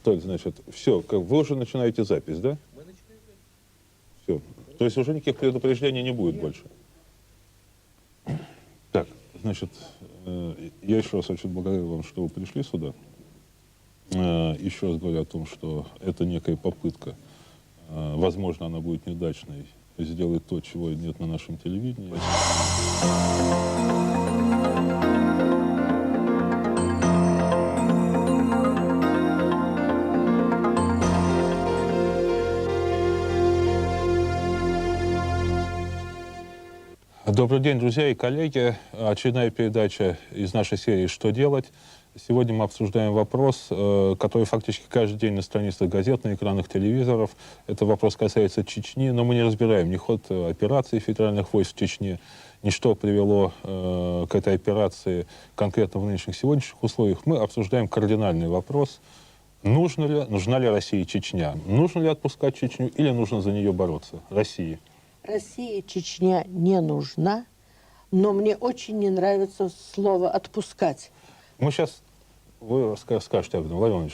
Толь, значит, все, вы уже начинаете запись, да? Мы начинаем запись. Все. То есть уже никаких предупреждений не будет больше. Так, значит, я еще раз очень благодарю вам, что вы пришли сюда. Еще раз говорю о том, что это некая попытка, возможно, она будет неудачной, сделать то, чего нет на нашем телевидении. Добрый день, друзья и коллеги. Очередная передача из нашей серии «Что делать?». Сегодня мы обсуждаем вопрос, который фактически каждый день на страницах газет, на экранах телевизоров. Это вопрос касается Чечни, но мы не разбираем ни ход операции федеральных войск в Чечне, ни что привело к этой операции конкретно в нынешних сегодняшних условиях. Мы обсуждаем кардинальный вопрос: нужна ли России Чечня? Нужно ли отпускать Чечню или нужно за нее бороться? России. России Чечня не нужна, но мне очень не нравится слово «отпускать». Мы сейчас... Вы скажете об этом, Владимир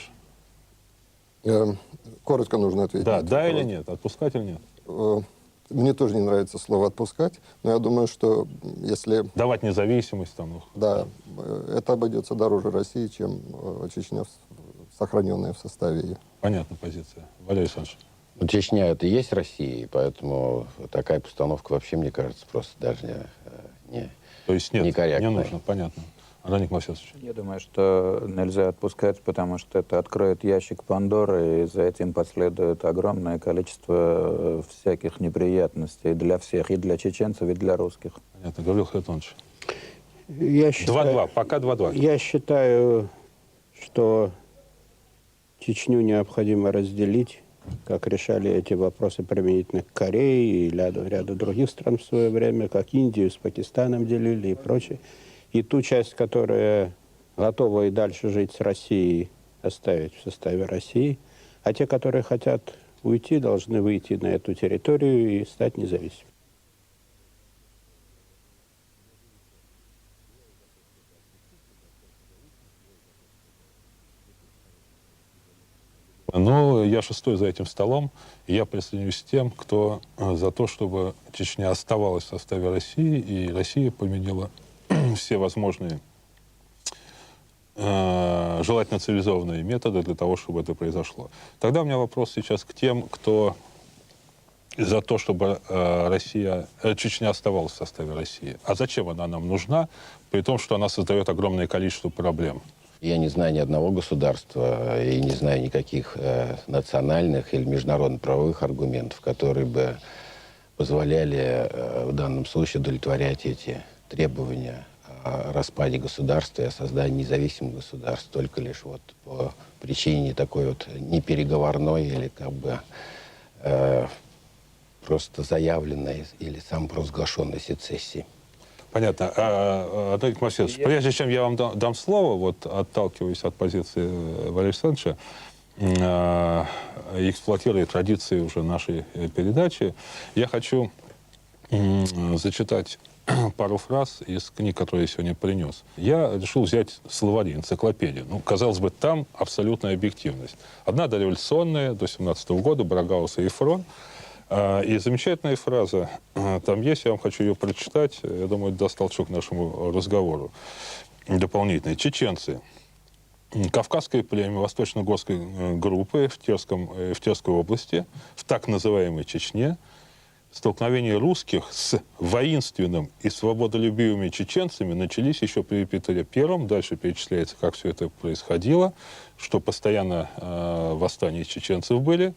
Владимирович. Коротко нужно ответить. Да или нет? Отпускать или нет? Мне тоже не нравится слово «отпускать», но я думаю, что если... Давать независимость там. Да, это обойдется дороже России, чем Чечня, сохраненная в составе ее. Понятная позиция. Валерий Александрович. Чечня — это и есть Россия, поэтому такая постановка вообще, мне кажется, просто даже не То есть нет, некорректная. не нужно, понятно. Андроник Масесович. Я думаю, что нельзя отпускать, потому что это откроет ящик Пандоры, и за этим последует огромное количество всяких неприятностей для всех, и для чеченцев, и для русских. Понятно. Гаврил Харитонович. 2-2, пока 2-2. Я считаю, что Чечню необходимо разделить, как решали эти вопросы применительно к Корее и ряду других стран в свое время, как Индию с Пакистаном делили и прочее. И ту часть, которая готова и дальше жить с Россией, оставить в составе России, а те, которые хотят уйти, должны выйти на эту территорию и стать независимыми. Но я шестой за этим столом, и я присоединюсь к тем, кто за то, чтобы Чечня оставалась в составе России, и Россия поменяла все возможные, желательно цивилизованные методы для того, чтобы это произошло. Тогда у меня вопрос сейчас к тем, кто за то, чтобы Чечня оставалась в составе России. А зачем она нам нужна, при том, что она создает огромное количество проблем? Я не знаю ни одного государства и не знаю никаких национальных или международно-правовых аргументов, которые бы позволяли в данном случае удовлетворять эти требования о распаде государства и о создании независимых государств только лишь вот по причине такой вот непереговорной или как бы просто заявленной или самопровозглашенной сецессии. Понятно. Андрей Масесович, прежде чем я вам дам слово, вот отталкиваясь от позиции Валерия Александровича, эксплуатируя традиции уже нашей передачи, я хочу зачитать пару фраз из книг, которые я сегодня принес. Я решил взять словари, энциклопедию. Ну, казалось бы, там абсолютная объективность. Одна дореволюционная, до 17 года, Брагаус и Ефрон. И замечательная фраза там есть, я вам хочу ее прочитать. Я думаю, даст толчок нашему разговору дополнительный. Чеченцы. Кавказское племя восточно-горской группы в Терской области, в так называемой Чечне. Столкновения русских с воинственным и свободолюбивыми чеченцами начались еще при Петре I. Дальше перечисляется, как все это происходило, что постоянно восстания чеченцев были.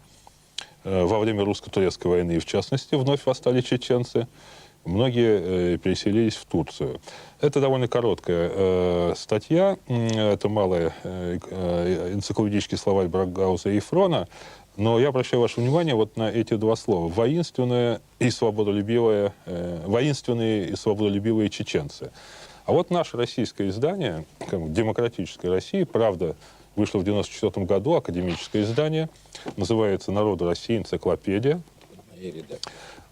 Во время русско-турецкой войны, в частности, вновь восстали чеченцы. Многие переселились в Турцию. Это довольно короткая статья. Это малый энциклопедический словарь Брагауза и Ефрона. Но я обращаю ваше внимание вот на эти два слова. Воинственные и свободолюбивые чеченцы. А вот наше российское издание, «Демократическая Россия», «Правда», вышло в 1994 году, академическое издание, называется «Народы России. Энциклопедия»,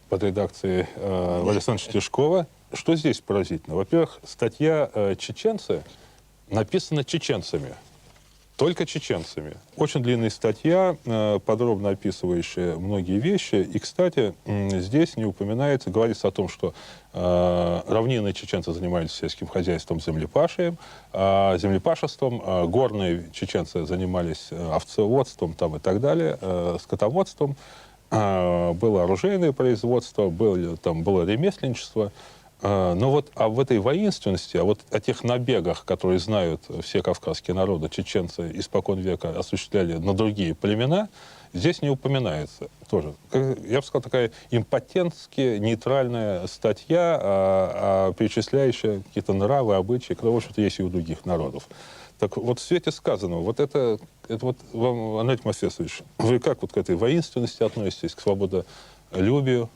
под редакцией Валерия Александровича Тишкова. Что здесь поразительно? Во-первых, статья «Чеченцы» написана чеченцами. Только чеченцами. Очень длинная статья, подробно описывающая многие вещи. И, кстати, здесь не упоминается, говорится о том, что равнинные чеченцы занимались сельским хозяйством, землепашеством, горные чеченцы занимались овцеводством там, и так далее, скотоводством. Было оружейное производство, было ремесленничество. Но вот в этой воинственности, о тех набегах, которые знают все кавказские народы, чеченцы испокон века осуществляли на другие племена, здесь не упоминается тоже. Я бы сказал, такая импотентски нейтральная статья, перечисляющая какие-то нравы, обычаи, которые, в общем-то, есть и у других народов. Так вот, в свете сказанного, это вот вам, Андрей Тимофеевич, вы как вот к этой воинственности относитесь, к свободолюбию?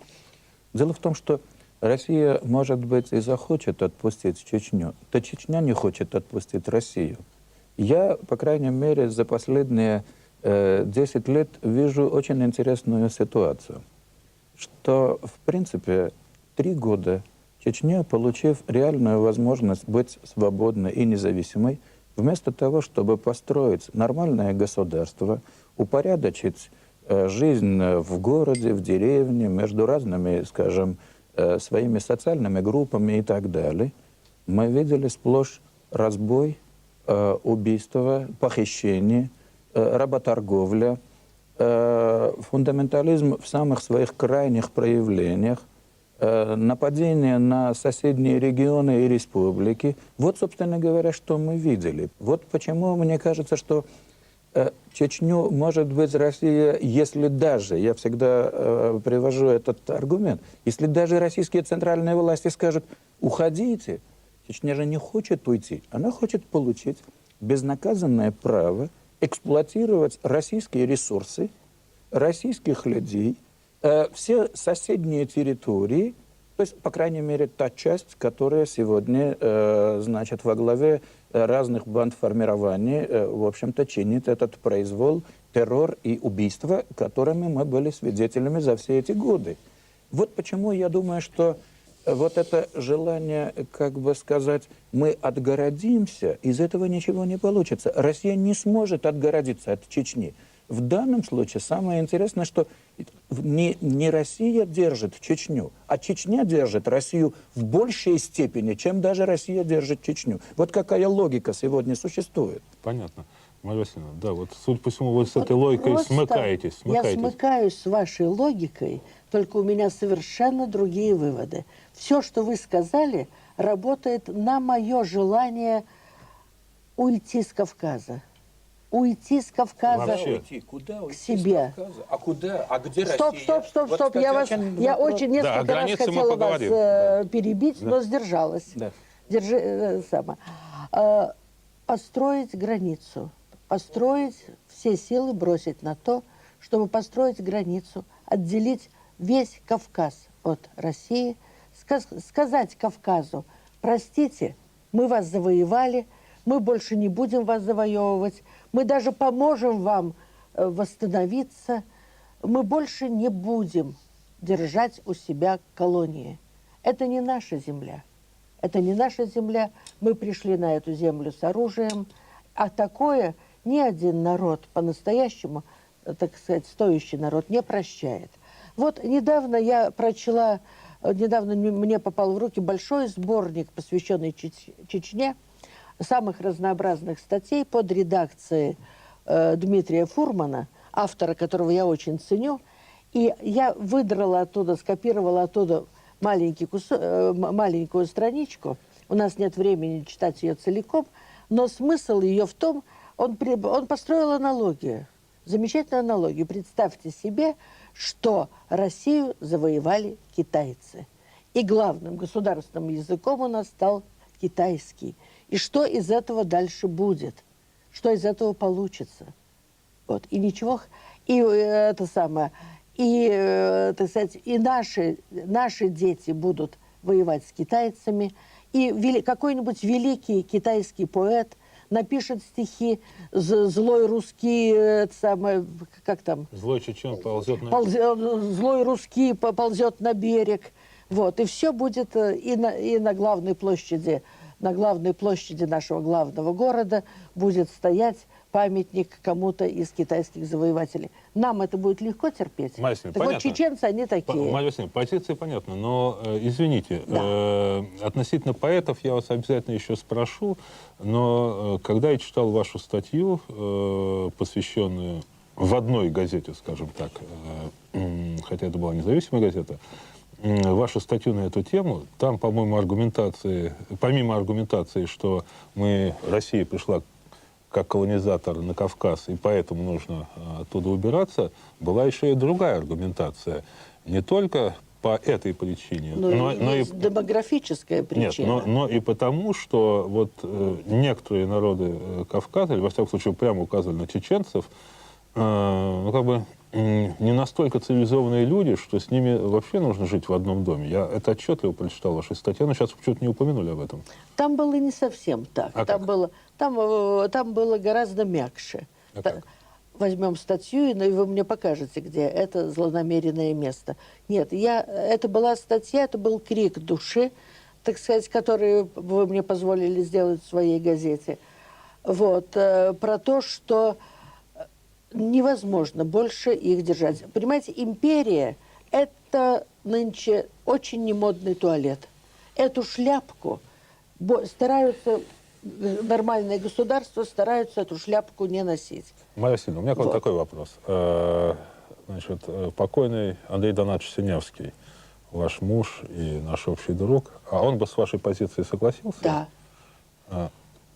Дело в том, что Россия, может быть, и захочет отпустить Чечню, то Чечня не хочет отпустить Россию. Я, по крайней мере, за последние 10 лет вижу очень интересную ситуацию, что, в принципе, 3 года Чечня, получив реальную возможность быть свободной и независимой, вместо того, чтобы построить нормальное государство, упорядочить жизнь в городе, в деревне, между разными, скажем, своими социальными группами и так далее, мы видели сплошь разбой, убийства, похищение, работорговля, фундаментализм в самых своих крайних проявлениях, нападение на соседние регионы и республики. Вот, собственно говоря, что мы видели. Вот почему мне кажется, что Чечню, может быть, Россия, если даже, я всегда привожу этот аргумент, если даже российские центральные власти скажут, уходите, Чечня же не хочет уйти, она хочет получить безнаказанное право эксплуатировать российские ресурсы, российских людей, все соседние территории, то есть, по крайней мере, та часть, которая сегодня, значит, во главе разных бандформирований, в общем-то, чинит этот произвол, террор и убийства, которыми мы были свидетелями за все эти годы. Вот почему я думаю, что вот это желание, как бы сказать, мы отгородимся, из этого ничего не получится. Россия не сможет отгородиться от Чечни. В данном случае самое интересное, что не Россия держит Чечню, а Чечня держит Россию в большей степени, чем даже Россия держит Чечню. Вот какая логика сегодня существует. Понятно. Марья Васильевна, да, вот, судя по всему, вы с этой логикой смыкаетесь. Я смыкаюсь с вашей логикой, только у меня совершенно другие выводы. Все, что вы сказали, работает на мое желание уйти с Кавказа. Уйти с Кавказа Вообще. Куда к себе. А куда? А где Стоп, Россия? стоп. Вот, кстати, Я очень несколько раз границы мы хотела вас поговорим. перебить, но сдержалась. Да. Построить границу. Построить, все силы бросить на то, чтобы построить границу, отделить весь Кавказ от России, сказать Кавказу, простите, мы вас завоевали, мы больше не будем вас завоевывать, мы даже поможем вам восстановиться, мы больше не будем держать у себя колонии. Это не наша земля. Это не наша земля. Мы пришли на эту землю с оружием, а такое ни один народ по-настоящему, так сказать, стоящий народ не прощает. Вот недавно я прочла, недавно мне попал в руки большой сборник, посвященный Чечне, самых разнообразных статей под редакцией Дмитрия Фурмана, автора которого я очень ценю. И я выдрала оттуда, скопировала оттуда маленькую страничку. У нас нет времени читать ее целиком, но смысл ее в том, он построил аналогию, замечательную аналогию. Представьте себе, что Россию завоевали китайцы. И главным государственным языком у нас стал китайский. И что из этого дальше будет? Что из этого получится? Вот. И ничего... И это самое... И, так сказать, и наши дети будут воевать с китайцами. И какой-нибудь великий китайский поэт напишет стихи «Злой русский», это самое, как там? Злой чечен ползет на берег. «Злой русский ползет на берег». Вот. И все будет и на главной площади на главной площади нашего главного города будет стоять памятник кому-то из китайских завоевателей. Нам это будет легко терпеть? Марья Васильевна, Так вот, понятно. чеченцы, они такие. Марья Васильевна, позиция понятна, но, извините, Да. относительно поэтов я вас обязательно еще спрошу, но когда я читал вашу статью, посвященную в одной газете, скажем так, хотя это была независимая газета, вашу статью на эту тему, там, по-моему, помимо аргументации, что Россия пришла как колонизатор на Кавказ, и поэтому нужно оттуда убираться, была еще и другая аргументация. Не только по этой причине, Но есть демографическая причина. Нет, но и потому, что вот некоторые народы Кавказа, или во всяком случае прямо указывали на чеченцев, ну как бы не настолько цивилизованные люди, что с ними вообще нужно жить в одном доме. Я это отчетливо прочитал в вашей статье, но сейчас почему-то не упомянули об этом. Там было не совсем так. А там, как? там было гораздо мягче. А как? Возьмем статью, и вы мне покажете, где это злонамеренное место. Нет, это была статья, это был крик души, так сказать, который вы мне позволили сделать в своей газете. Вот, про то, что невозможно больше их держать. Понимаете, империя – это нынче очень немодный туалет. Эту шляпку стараются, нормальные государства стараются эту шляпку не носить. Марья Васильевна, у меня к вам Вот. такой вопрос. Значит, покойный Андрей Донатович Синявский, ваш муж и наш общий друг, а он бы с вашей позицией согласился? Да.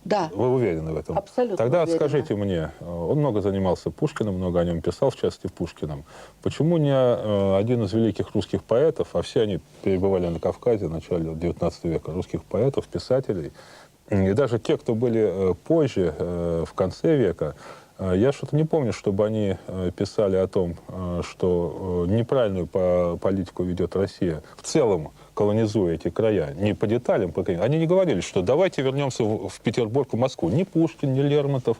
Да. Вы уверены в этом? Абсолютно Тогда уверена. скажите мне, он много занимался Пушкиным, много о нем писал, в частности, Пушкиным. Почему не один из великих русских поэтов, а все они перебывали на Кавказе в начале XIX века, русских поэтов, писателей, и даже те, кто были позже, в конце века, я что-то не помню, чтобы они писали о том, что неправильную политику ведет Россия в целом, колонизуя эти края, не по деталям, они не говорили, что давайте вернемся в Петербург, в Москву. Ни Пушкин, ни Лермонтов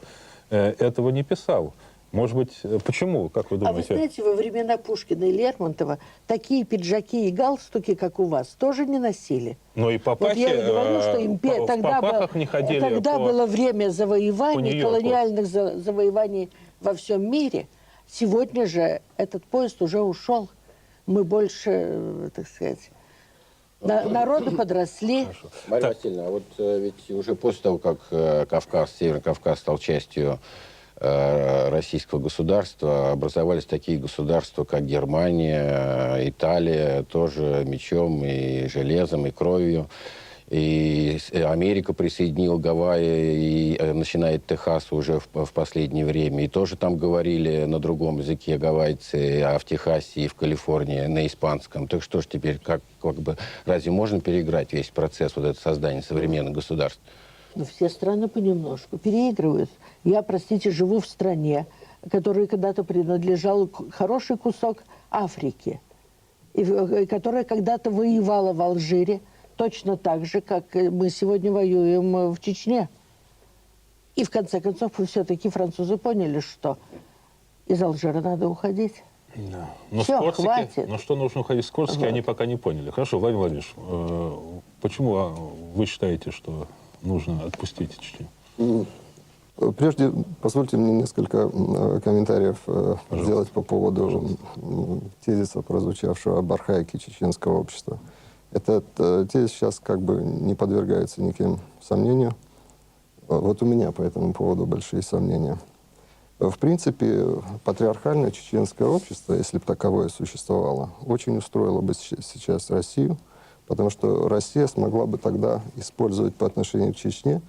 этого не писал. Может быть, почему, как вы А вы думаете? знаете, во времена Пушкина и Лермонтова такие пиджаки и галстуки, как у вас, тоже не носили. Но и попахи, Вот я и говорю, что в попахах не ходили тогда было время по завоеваний, Нью-Йорку. колониальных завоеваний во всем мире. Сегодня же этот поезд уже ушел. Мы больше, так сказать, народы подросли. Марья Васильевна, а вот ведь уже после того, как Северный Кавказ стал частью российского государства, образовались такие государства, как Германия, Италия, тоже мечом и железом, и кровью. И Америка присоединила Гавайи, и начинает Техас уже в последнее время. И тоже там говорили на другом языке гавайцы, а в Техасе и в Калифорнии на испанском. Так что ж теперь, разве можно переиграть весь процесс вот это создания современных государств? Но все страны понемножку переигрывают. Я, простите, живу в стране, которой когда-то принадлежал хороший кусок Африки, и которая когда-то воевала в Алжире, точно так же, как мы сегодня воюем в Чечне. И в конце концов, все-таки французы поняли, что из Алжира надо уходить. Да. Но Всё, с Корсики, хватит. но что нужно уходить с Корсики, Вот. они пока не поняли. Хорошо, Владимир Владимирович, почему вы считаете, что нужно отпустить Чечню? Прежде позвольте мне несколько комментариев сделать по поводу тезиса, прозвучавшего об архаике чеченского общества. Этот тезис сейчас как бы не подвергается никаким сомнению. Вот у меня по этому поводу большие сомнения. В принципе, патриархальное чеченское общество, если бы таковое существовало, очень устроило бы сейчас Россию, потому что Россия смогла бы тогда использовать по отношению к Чечне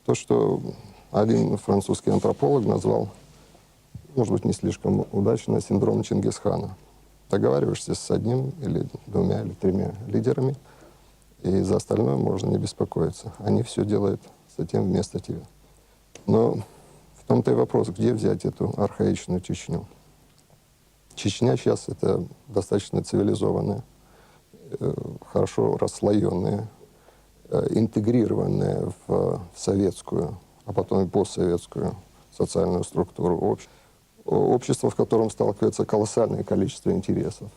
то, что один французский антрополог назвал, может быть, не слишком удачно, синдром Чингисхана. Договариваешься с одним или двумя или тремя лидерами, и за остальное можно не беспокоиться. Они все делают затем вместо тебя. Но в том-то и вопрос, где взять эту архаичную Чечню. Чечня сейчас это достаточно цивилизованная, хорошо расслоенная, интегрированная в советскую, а потом и постсоветскую социальную структуру общество, в котором сталкивается колоссальное количество интересов,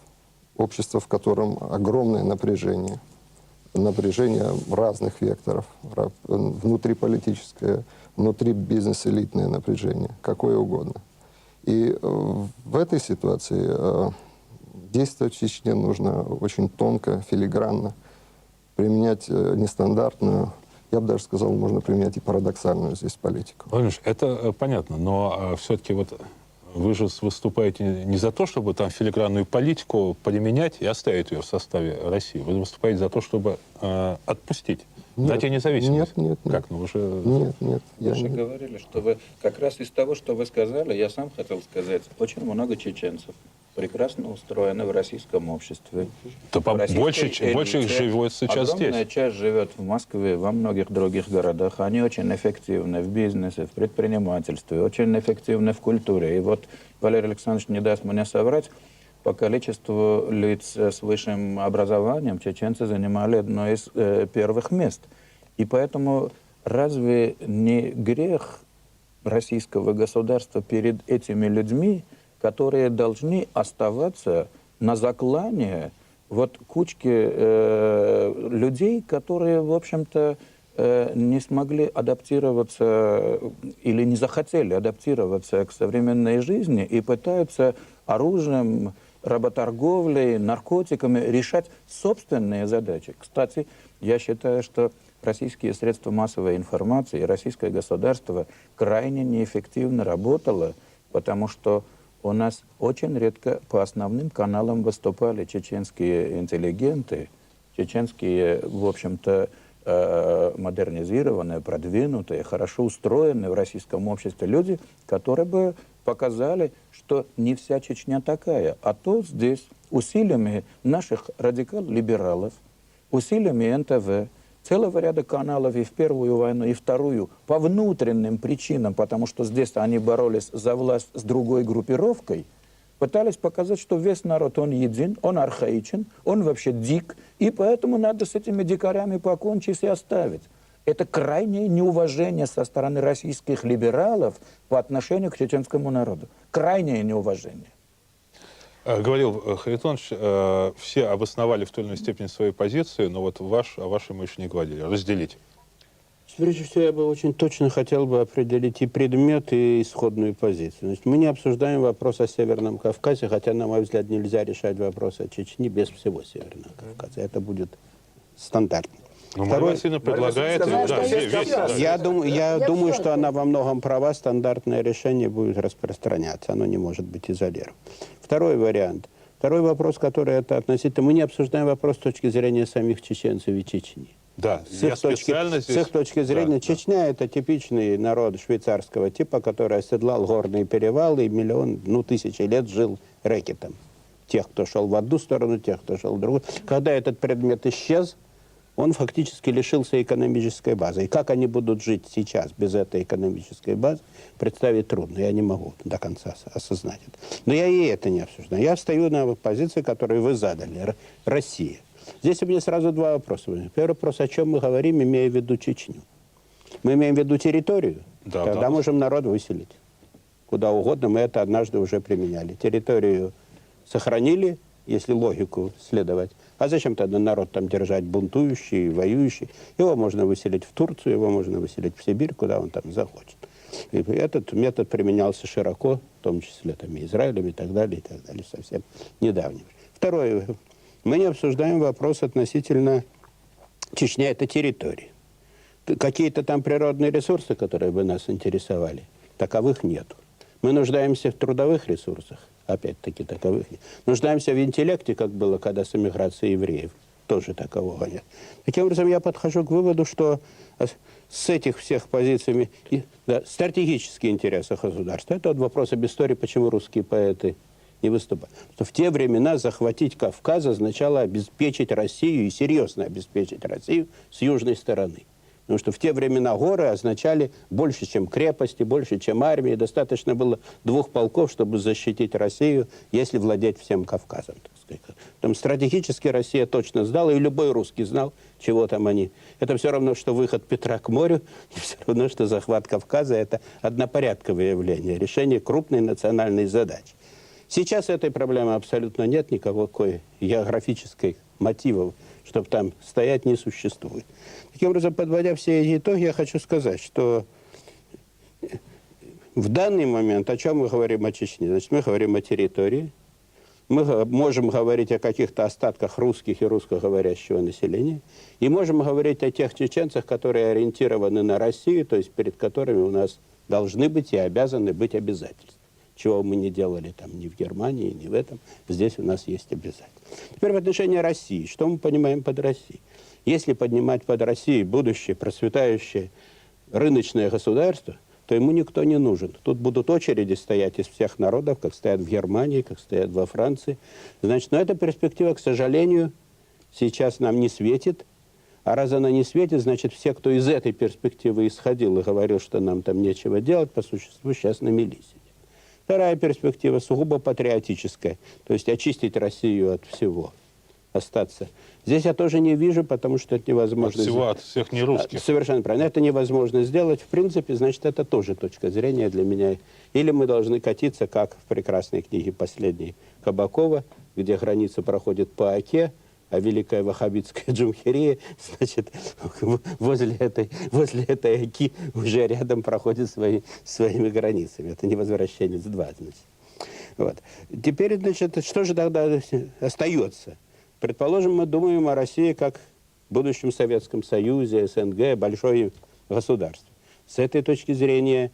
общество, в котором огромное напряжение, напряжение разных векторов, внутриполитическое, внутри бизнес-элитное напряжение, какое угодно. И в этой ситуации действовать в Чечне нужно очень тонко, филигранно, применять нестандартную, я бы даже сказал, можно применять и парадоксальную здесь политику. Владимир Ильич, это понятно, но все-таки вот вы же выступаете не за то, чтобы там филигранную политику применять и оставить ее в составе России. Вы выступаете за то, чтобы отпустить, дать ей независимость. Нет. Как? Ну, вы же... Нет. Вы же говорили, что вы как раз из того, что вы сказали, я сам хотел сказать, очень много чеченцев прекрасно устроены в российском обществе. Да В российской больше их элите. живет сейчас Огромная здесь. часть живет в Москве, во многих других городах. Они очень эффективны в бизнесе, в предпринимательстве, очень эффективны в культуре. И вот Валерий Александрович не даст мне соврать, по количеству лиц с высшим образованием чеченцы занимали одно из первых мест. И поэтому разве не грех российского государства перед этими людьми, которые должны оставаться на заклане вот кучки людей, которые, в общем-то, не смогли адаптироваться или не захотели адаптироваться к современной жизни и пытаются оружием, работорговлей, наркотиками решать собственные задачи. Кстати, я считаю, что российские средства массовой информации и российское государство крайне неэффективно работало, потому что у нас очень редко по основным каналам выступали чеченские интеллигенты, чеченские, в общем-то, модернизированные, продвинутые, хорошо устроенные в российском обществе люди, которые бы показали, что не вся Чечня такая. А то здесь усилиями наших радикал-либералов, усилиями НТВ, целого ряда каналов и в Первую войну, и Вторую, по внутренним причинам, потому что здесь они боролись за власть с другой группировкой, пытались показать, что весь народ, он един, он архаичен, он вообще дик, и поэтому надо с этими дикарями покончить и оставить. Это крайнее неуважение со стороны российских либералов по отношению к чеченскому народу. Крайнее неуважение. Говорил Харитонович, все обосновали в той или иной степени свои позиции, но вот о вашей мы еще не говорили. Разделить. Прежде всего, я бы очень точно хотел бы определить и предмет, и исходную позицию. Значит, мы не обсуждаем вопрос о Северном Кавказе, хотя, на мой взгляд, нельзя решать вопрос о Чечне без всего Северного Кавказа. Это будет стандартно. Но Мария Васильевна предлагает... Я думаю, что она во многом права, стандартное решение будет распространяться, оно не может быть изолировано. Второй вариант. Второй вопрос, который это относительно... Мы не обсуждаем вопрос с точки зрения самих чеченцев и Чечни. Да, С их точки зрения, да, Чечня это типичный народ швейцарского типа, который оседлал горные перевалы и тысячи лет жил рэкетом. Тех, кто шел в одну сторону, тех, кто шел в другую. Когда этот предмет исчез, он фактически лишился экономической базы. И как они будут жить сейчас без этой экономической базы, представить трудно. Я не могу до конца осознать это. Но я и это не обсуждаю. Я стою на позиции, которую вы задали. Россия. Здесь у меня сразу два вопроса. Первый вопрос, о чем мы говорим, имея в виду Чечню. Мы имеем в виду территорию, да, тогда можем народ выселить. Куда угодно, мы это однажды уже применяли. Территорию сохранили, если логику следовать. А зачем тогда народ там держать бунтующий, воюющий? Его можно выселить в Турцию, его можно выселить в Сибирь, куда он там захочет. И этот метод применялся широко, в том числе там, и Израилем и так далее, совсем недавним. Второе. Мы не обсуждаем вопрос относительно Чечня – это территория. Какие-то там природные ресурсы, которые бы нас интересовали, таковых нету. Мы нуждаемся в трудовых ресурсах, опять-таки таковых нет. Нуждаемся в интеллекте, как было когда с эмиграцией евреев, тоже такового нет. Таким образом, я подхожу к выводу, что с этих всех позиций стратегические интересы государства – это вот вопрос об истории, почему русские поэты не выступали. Что в те времена захватить Кавказ означало обеспечить Россию, и серьезно обеспечить Россию с южной стороны. Потому что в те времена горы означали больше, чем крепости, больше, чем армии. Достаточно было 2 полков, чтобы защитить Россию, если владеть всем Кавказом. Так сказать. Там стратегически Россия точно знала, и любой русский знал, чего там они. Это все равно, что выход Петра к морю, и все равно, что захват Кавказа – это однопорядковое явление, решение крупной национальной задачи. Сейчас этой проблемы абсолютно нет, никакой географической мотивов, чтобы там стоять, не существует. Таким образом, подводя все эти итоги, я хочу сказать, что в данный момент, о чем мы говорим о Чечне? Значит, мы говорим о территории, мы можем говорить о каких-то остатках русских и русскоговорящего населения, и можем говорить о тех чеченцах, которые ориентированы на Россию, то есть перед которыми у нас должны быть и обязаны быть обязательства. Чего мы не делали там ни в Германии, ни в этом, здесь у нас есть обязательства. Теперь в отношении России. Что мы понимаем под Россией? Если поднимать под Россией будущее процветающее рыночное государство, то ему никто не нужен. Тут будут очереди стоять из всех народов, как стоят в Германии, как стоят во Франции. Значит, но эта перспектива, к сожалению, сейчас нам не светит. А раз она не светит, значит, все, кто из этой перспективы исходил и говорил, что нам там нечего делать, по существу сейчас на мели сидят. Вторая перспектива сугубо патриотическая, то есть очистить Россию от всего, остаться. Здесь я тоже не вижу, потому что это невозможно. От всего, от всех нерусских. Совершенно правильно. Это невозможно сделать. В принципе, значит, это тоже точка зрения для меня. Или мы должны катиться, как в прекрасной книге последней Кабакова, где граница проходит по Оке, а великая ваххабитская Джумхирия, значит, возле этой Оки уже рядом проходит своими границами. Это не возвращенец 2, значит. Вот. Теперь, значит, что же тогда остается? Предположим, мы думаем о России как будущем Советском Союзе, СНГ, большое государство. С этой точки зрения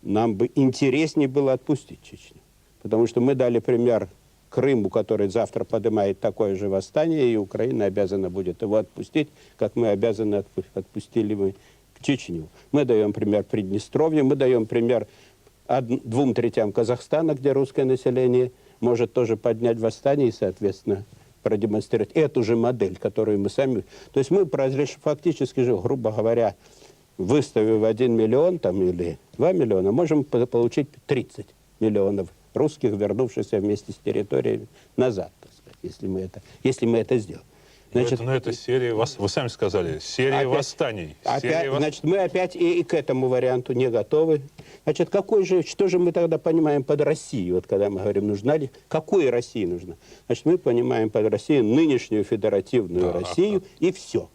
нам бы интереснее было отпустить Чечню. Потому что мы дали пример Крыму, который завтра поднимает такое же восстание, и Украина обязана будет его отпустить, как мы обязаны отпустили мы Чечню. Мы даем пример Приднестровья, мы даем пример 2/3 Казахстана, где русское население может тоже поднять восстание и, соответственно, продемонстрировать эту же модель, которую мы сами... То есть мы фактически же, грубо говоря, выставив 1 миллион там, или 2 миллиона, можем получить 30 миллионов русских, вернувшихся вместе с территорией назад, так сказать, если мы это сделаем. Значит, но это серия, вы сами сказали, серия опять, восстаний. Значит, мы опять и к этому варианту не готовы. Значит, что же мы тогда понимаем под Россией, вот когда мы говорим, нужна ли, какой России нужна? Значит, мы понимаем под Россией нынешнюю федеративную Россию и все.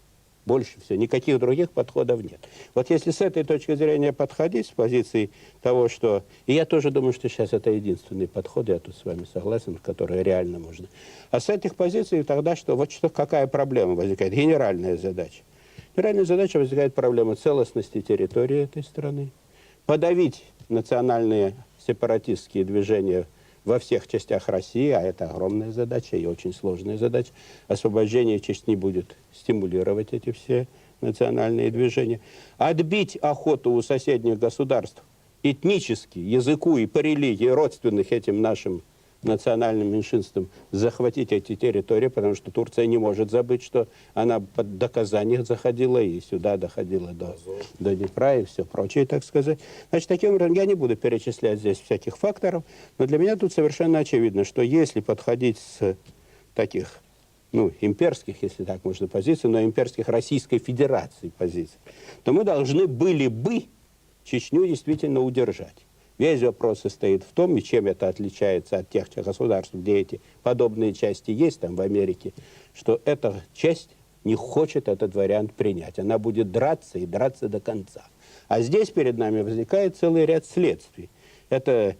Больше всего. Никаких других подходов нет. Вот если с этой точки зрения подходить, с позиции того, что... И я тоже думаю, что сейчас это единственный подход, я тут с вами согласен, который реально можно. А с этих позиций тогда что? Вот что, какая проблема возникает? Генеральная задача. Генеральная задача возникает проблема целостности территории этой страны, подавить национальные сепаратистские движения во всех частях России, а это огромная задача и очень сложная задача. Освобождение Чечни будет стимулировать эти все национальные движения. Отбить охоту у соседних государств этнически, языку и по религии родственных этим нашим национальным меньшинствам захватить эти территории, потому что Турция не может забыть, что она до Казани заходила и сюда доходила до Днепра и все прочее, так сказать. Значит, таким образом, я не буду перечислять здесь всяких факторов, но для меня тут совершенно очевидно, что если подходить с таких, имперских, если так можно, позиций, но имперских Российской Федерации позиций, то мы должны были бы Чечню действительно удержать. Весь вопрос состоит в том, и чем это отличается от тех государств, где эти подобные части есть, там в Америке, что эта часть не хочет этот вариант принять. Она будет драться и драться до конца. А здесь перед нами возникает целый ряд следствий. Это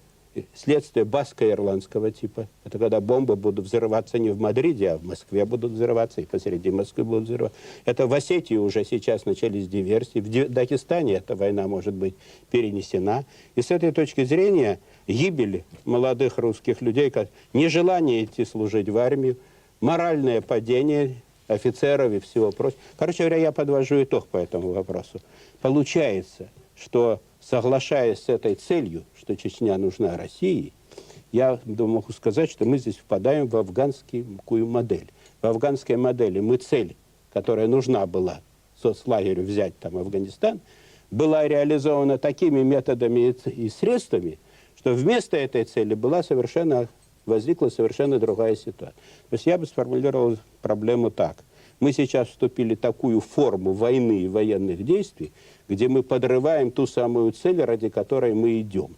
следствие баско-ирландского типа. Это когда бомбы будут взрываться не в Мадриде, а в Москве будут взрываться, и посреди Москвы будут взрываться. Это в Осетии уже сейчас начались диверсии. В Дагестане эта война может быть перенесена. И с этой точки зрения гибель молодых русских людей, нежелание идти служить в армию, моральное падение офицеров и всего прочего. Короче говоря, я подвожу итог по этому вопросу. Получается, что соглашаясь с этой целью, что Чечня нужна России, я могу сказать, что мы здесь впадаем в афганскую модель. В афганской модели мы цель, которая нужна была соцлагерю взять там Афганистан, была реализована такими методами и средствами, что вместо этой цели возникла совершенно другая ситуация. То есть я бы сформулировал проблему так. Мы сейчас вступили в такую форму войны и военных действий, где мы подрываем ту самую цель, ради которой мы идем.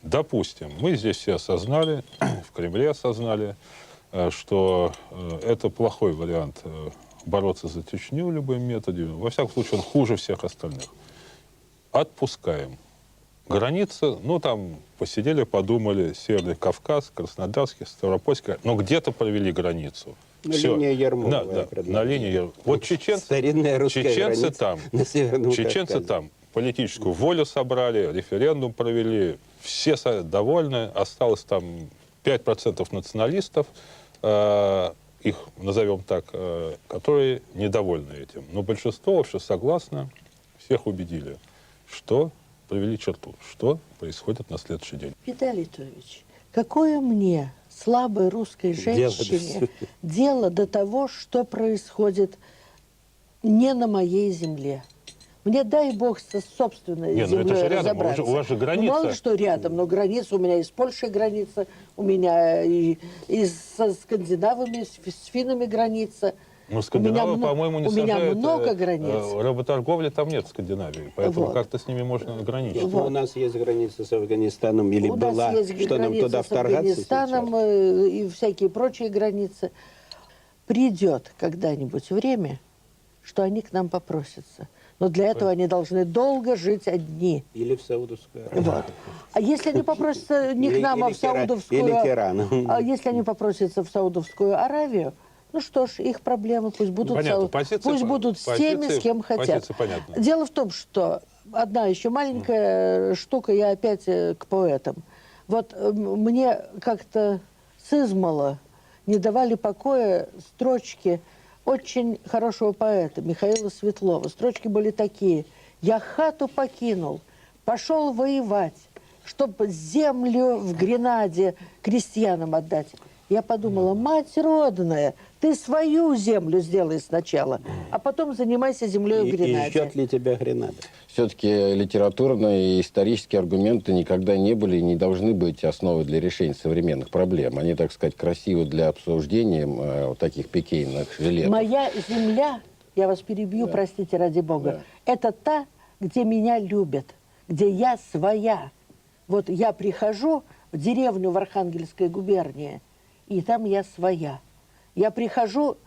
Допустим, мы здесь все осознали, в Кремле осознали, что это плохой вариант бороться за Чечню любым методом. Во всяком случае, он хуже всех остальных. Отпускаем. Граница, ну, там посидели, подумали, Северный Кавказ, Краснодарский, Ставропольский, но где-то провели границу. На Всё. линии Ермолова, Да, я на линии Ермолова. Вот Старинная русская чеченцы граница там, на Северном чеченцы Кавказе. там политическую волю собрали, референдум провели, все довольны, осталось там 5% националистов, их назовем так, которые недовольны этим. Но большинство вообще согласно, всех убедили, что провели черту, что происходит на следующий день. Виталий Литович, какое мне, слабой русской женщине, дело до того, что происходит не на моей земле? Мне, дай бог, со собственной Не, ну это землей же рядом, разобраться. у вас же граница. Ну, мало что рядом, но граница у меня и с Польшей граница, у меня и со скандинавами, с финнами граница. Ну, скандинавы, по-моему, не у меня сажают. много границ. Работорговли там нет в Скандинавии, поэтому Вот. как-то с ними можно ограничить. Нет, ну, у нас есть граница с Афганистаном или У была, нас есть что нам граница туда с вторгаться Афганистаном сейчас? и всякие прочие границы. Придет когда-нибудь время, что они к нам попросятся. Но для этого они должны долго жить одни. Или в Саудовскую Аравию. Вот. А если они попросятся не к нам, а в Саудовскую... Или к Ирану. А если они попросятся в Саудовскую Аравию, ну что ж, их проблемы пусть будут, Понятно, позиция- пусть будут с теми, с кем хотят. позиция понятна. Дело в том, что одна еще маленькая штука, я опять к поэтам. Вот мне как-то сызмало, не давали покоя строчки очень хорошего поэта Михаила Светлова. Строчки были такие: «Я хату покинул, пошел воевать, чтобы землю в Гренаде крестьянам отдать». Я подумала: мать родная, ты свою землю сделай сначала, а потом занимайся землей в И Гренаде. ждет ли тебя Гренада? Все-таки литературные и исторические аргументы никогда не были и не должны быть основой для решения современных проблем. Они, так сказать, красивы для обсуждения вот таких пикейных жилетов. Моя земля, я вас перебью, простите, ради бога, это та, где меня любят, где я своя. Вот я прихожу в деревню в Архангельской губернии, и там я своя. Я прихожу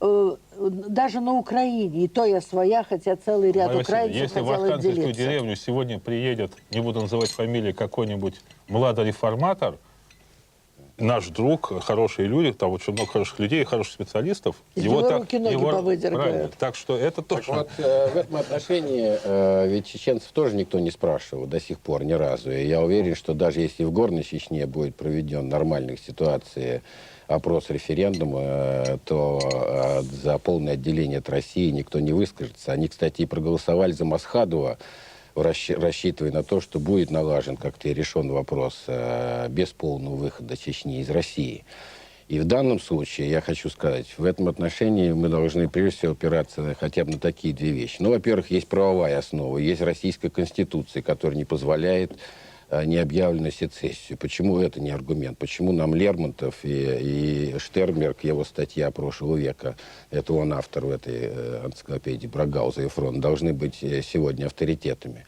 даже на Украине, и то я своя, хотя целый ряд Марья Васильевна, украинцев если в хотел Архангельскую отделиться. деревню сегодня приедет, не буду называть фамилии, какой-нибудь младореформатор, наш друг, хорошие люди, там очень много хороших людей, хороших специалистов. Из него руки-ноги повыдергают. Правильно. Так что это точно. Вот в этом отношении ведь чеченцев тоже никто не спрашивал до сих пор ни разу. И я уверен, что даже если в Горной Чечне будет проведен в нормальных ситуациях опрос референдума, то за полное отделение от России никто не выскажется. Они, кстати, и проголосовали за Масхадова, рассчитывая на то, что будет налажен как-то и решен вопрос без полного выхода Чечни из России. И в данном случае, я хочу сказать, в этом отношении мы должны прежде всего опираться хотя бы на такие две вещи. Ну, во-первых, есть правовая основа, есть Российская Конституция, которая не позволяет необъявленную сецессию. Почему это не аргумент? Почему нам Лермонтов и Штернберг, его статья прошлого века, это он автор в этой энциклопедии Брагауза и Фрон, должны быть сегодня авторитетами?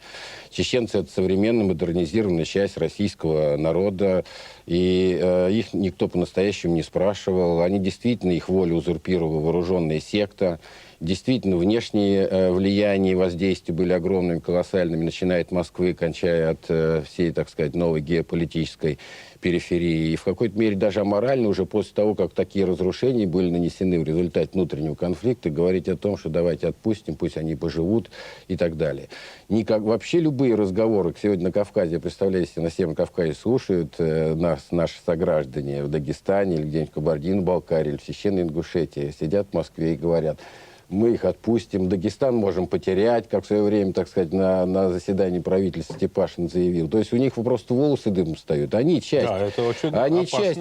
Чеченцы — это современная, модернизированная часть российского народа, и их никто по-настоящему не спрашивал. Они действительно, их волю узурпировала вооруженная секта. Действительно, внешние влияния и воздействия были огромными, колоссальными, начиная от Москвы, кончая от всей, так сказать, новой геополитической периферии. И в какой-то мере даже аморально уже после того, как такие разрушения были нанесены в результате внутреннего конфликта, говорить о том, что давайте отпустим, пусть они поживут и так далее. Вообще любые разговоры сегодня на Кавказе, представляете себе, на Северном Кавказе слушают нас, наши сограждане в Дагестане или где-нибудь в Кабардино-Балкарии или в Священной Ингушетии, сидят в Москве и говорят: мы их отпустим, Дагестан можем потерять, как в свое время, так сказать, на заседании правительства Степашин заявил. То есть у них просто волосы дымом встают. Они часть, Да, это очень они часть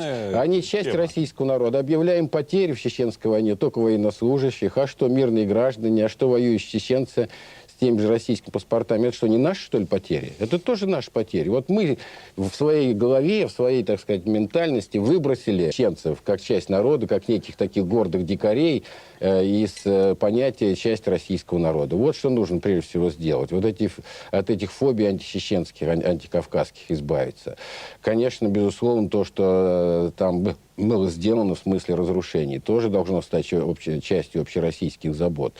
тема. российского народа. Объявляем потери в чеченской войне только военнослужащих. А что мирные граждане, а что воюющие чеченцы с теми же российскими паспортами? Это что, не наши, что ли, потери? Это тоже наши потери. Вот мы в своей голове, в своей, так сказать, ментальности выбросили чеченцев как часть народа, как неких таких гордых дикарей из понятия часть российского народа. Вот что нужно прежде всего сделать. Вот от этих фобий античеченских, антикавказских избавиться. Конечно, безусловно, то, что там было сделано в смысле разрушений, тоже должно стать частью общероссийских забот.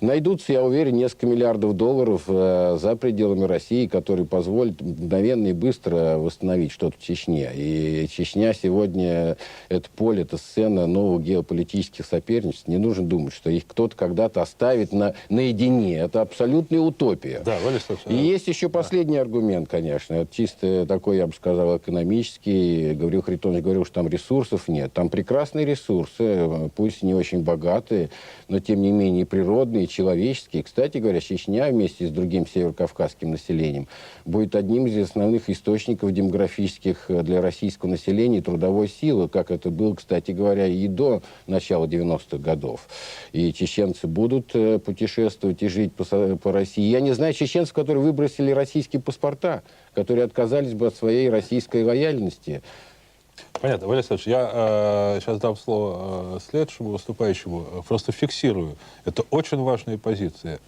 Найдутся, я уверен, несколько миллиардов долларов за пределами России, которые позволят мгновенно и быстро восстановить что-то в Чечне. И Чечня сегодня это поле, это сцена новых геополитических соперничеств. Не нужно думать, что их кто-то когда-то оставит наедине. Это абсолютная утопия. Да, Валерий И есть еще последний аргумент, конечно. Это чисто такой, я бы сказал, экономический. Гавриил Харитонович говорил, что там ресурсов нет. Там прекрасные ресурсы, пусть не очень богатые, но тем не менее природные, человеческие. Кстати говоря, Чечня вместе с другим северокавказским населением будет одним из основных источников демографических для российского населения трудовой силы, как это было, кстати говоря, и до начала 90-х годов. И чеченцы будут путешествовать и жить по России. Я не знаю чеченцев, которые выбросили российские паспорта, которые отказались бы от своей российской лояльности. Понятно. Валерий Александрович, я сейчас дам слово следующему выступающему. Просто фиксирую. Это очень важная позиция,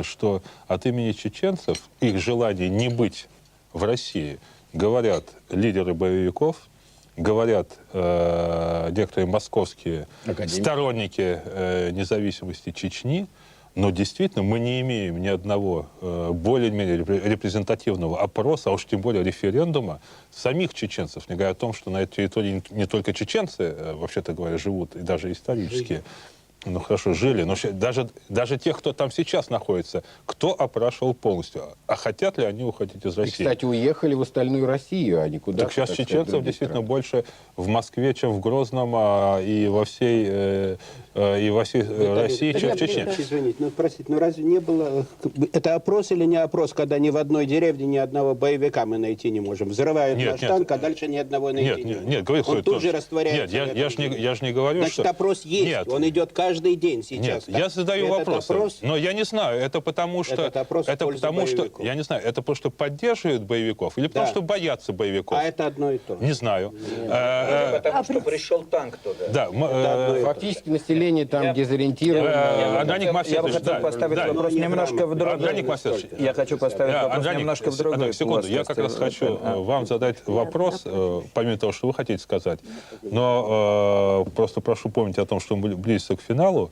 что от имени чеченцев их желание не быть в России говорят лидеры боевиков, говорят некоторые московские сторонники независимости Чечни. Но действительно мы не имеем ни одного более-менее репрезентативного опроса, а уж тем более референдума самих чеченцев, не говоря о том, что на этой территории не только чеченцы, вообще-то говоря, живут, и даже исторически, ну хорошо, жили, но даже тех, кто там сейчас находится, кто опрашивал полностью, а хотят ли они уходить из России? И, кстати, уехали в остальную Россию, а не куда-то. Так сейчас чеченцев действительно больше в Москве, чем в Грозном, и во всей России, чем в Чечне. Извините, ну, простите, но разве не было... Это опрос или не опрос, когда ни в одной деревне ни одного боевика мы найти не можем? Взрывают наш танк, а дальше ни одного найти не можем. Нет, говорит, он тут же растворяется. Нет, я же не говорю, значит, что... опрос есть, он идет каждый день сейчас. Нет, я задаю вопрос, но я не знаю, это потому что... Я не знаю, это потому что поддерживают боевиков или потому что боятся боевиков? А это одно и то же. Не знаю. Потому что пришел танк туда. Да, фактически население там дезориентировано. Андроник Масетович, я бы хотел поставить вопрос немножко в другой. Я хочу поставить вопрос немножко в другой. Секунду, я как раз хочу вам задать вопрос, помимо того, что вы хотите сказать, но просто прошу помнить о том, что мы близимся к финалу.